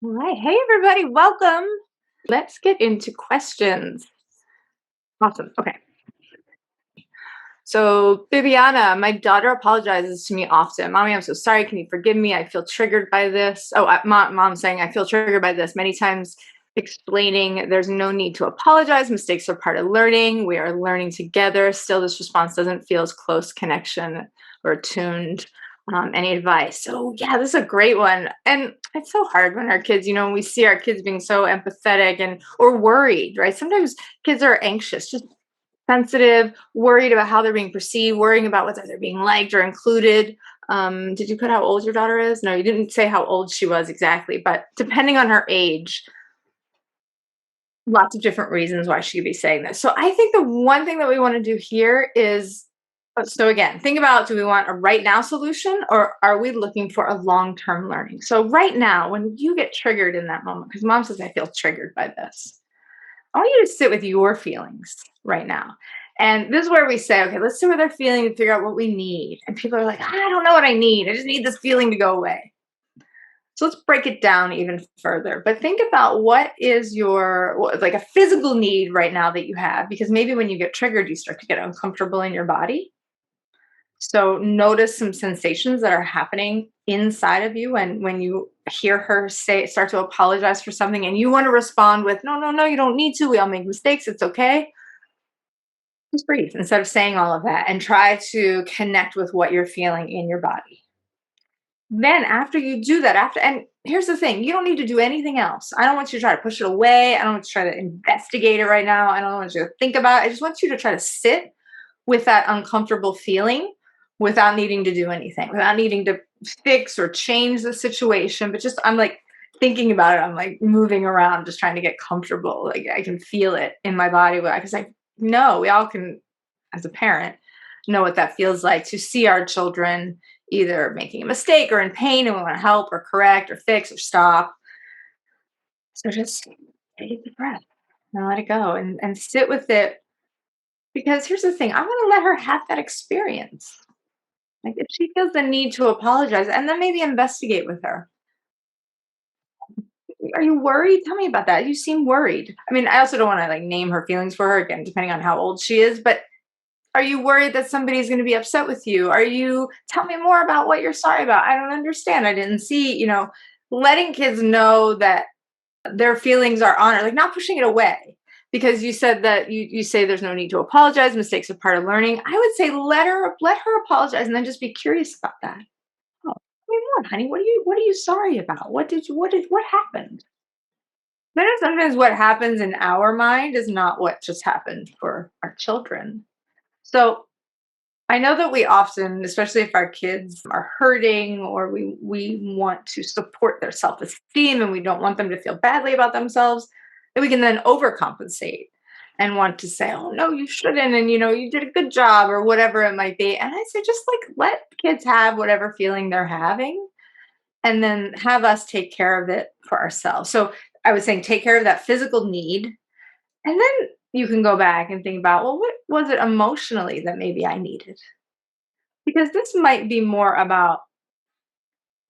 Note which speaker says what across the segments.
Speaker 1: All right. Hey, everybody. Welcome. Let's get into questions. Awesome. Okay. So, Bibiana, my daughter apologizes to me often. Mommy, I'm so sorry. Can you forgive me? I feel triggered by this. Oh, mom saying, I feel triggered by this. Many times explaining there's no need to apologize. Mistakes are part of learning. We are learning together. Still, this response doesn't feel as close connection or tuned. Any advice? So, yeah, this is a great one. And it's so hard when our kids, we see our kids being so empathetic and or worried, right? Sometimes kids are anxious, just sensitive, worried about how they're being perceived, worrying about whether they're being liked or included. Did you put how old your daughter is? No, you didn't say how old she was exactly, but depending on her age, lots of different reasons why she could be saying this. So I think the one thing that we want to do here is so again, think about, do we want a right now solution or are we looking for a long term learning? So, right now, when you get triggered in that moment, because mom says, I feel triggered by this, I want you to sit with your feelings right now. And this is where we say, okay, let's sit with our feeling and figure out what we need. And people are like, I don't know what I need. I just need this feeling to go away. So let's break it down even further. But think about what is like a physical need right now that you have, because maybe when you get triggered, you start to get uncomfortable in your body. So notice some sensations that are happening inside of you when you hear her start to apologize for something and you want to respond with, no, no, no, you don't need to. We all make mistakes. It's okay. Just breathe instead of saying all of that and try to connect with what you're feeling in your body. Then after you do that, and here's the thing, you don't need to do anything else. I don't want you to try to push it away. I don't want you to try to investigate it right now. I don't want you to think about it. I just want you to try to sit with that uncomfortable feeling without needing to do anything, without needing to fix or change the situation. But just, I'm like thinking about it. I'm like moving around, just trying to get comfortable. Like I can feel it in my body because I know we all can, as a parent, know what that feels like to see our children either making a mistake or in pain and we want to help or correct or fix or stop. So just take a deep breath and let it go and sit with it, because here's the thing, I want to let her have that experience. Like if she feels the need to apologize and then maybe investigate with her. Are you worried? Tell me about that. You seem worried. I mean, I also don't want to like name her feelings for her again, depending on how old she is, but are you worried that somebody's going to be upset with you? Are you, tell me more about what you're sorry about? I don't understand. I didn't see, letting kids know that their feelings are honored, like not pushing it away. Because you said that you say there's no need to apologize. Mistakes are part of learning. I would say let her apologize and then just be curious about that. Oh, tell me more, honey. What are you sorry about? What happened? Then sometimes what happens in our mind is not what just happened for our children. So I know that we often, especially if our kids are hurting or we want to support their self-esteem and we don't want them to feel badly about themselves, that we can then overcompensate and want to say, "Oh no, you shouldn't," and you did a good job or whatever it might be. And I say just like let kids have whatever feeling they're having and then have us take care of it for ourselves. So I was saying take care of that physical need, and then you can go back and think about, well, what was it emotionally that maybe I needed? Because this might be more about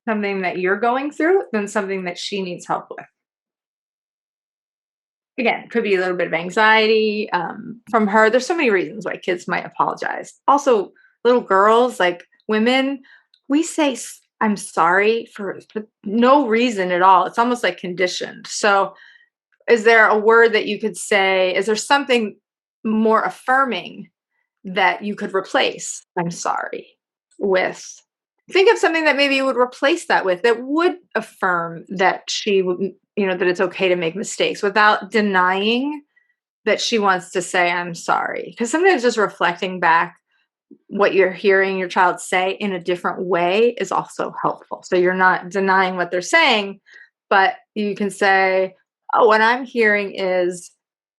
Speaker 1: something that you're going through than something that she needs help with. Again, could be a little bit of anxiety from her. There's so many reasons why kids might apologize. Also, little girls, like women, we say I'm sorry for no reason at all. It's almost like conditioned. So, is there a word that you could say? Is there something more affirming that you could replace I'm sorry with? Think of something that maybe you would replace that with that would affirm that she would, that it's okay to make mistakes without denying that she wants to say I'm sorry. Because sometimes just reflecting back what you're hearing your child say in a different way is also helpful. So you're not denying what they're saying, but you can say, oh, what I'm hearing is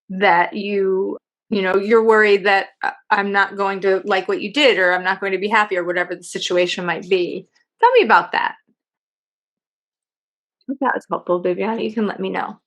Speaker 1: that you're worried that I'm not going to like what you did or I'm not going to be happy or whatever the situation might be. Tell me about that. If that was helpful, Viviana, you can let me know.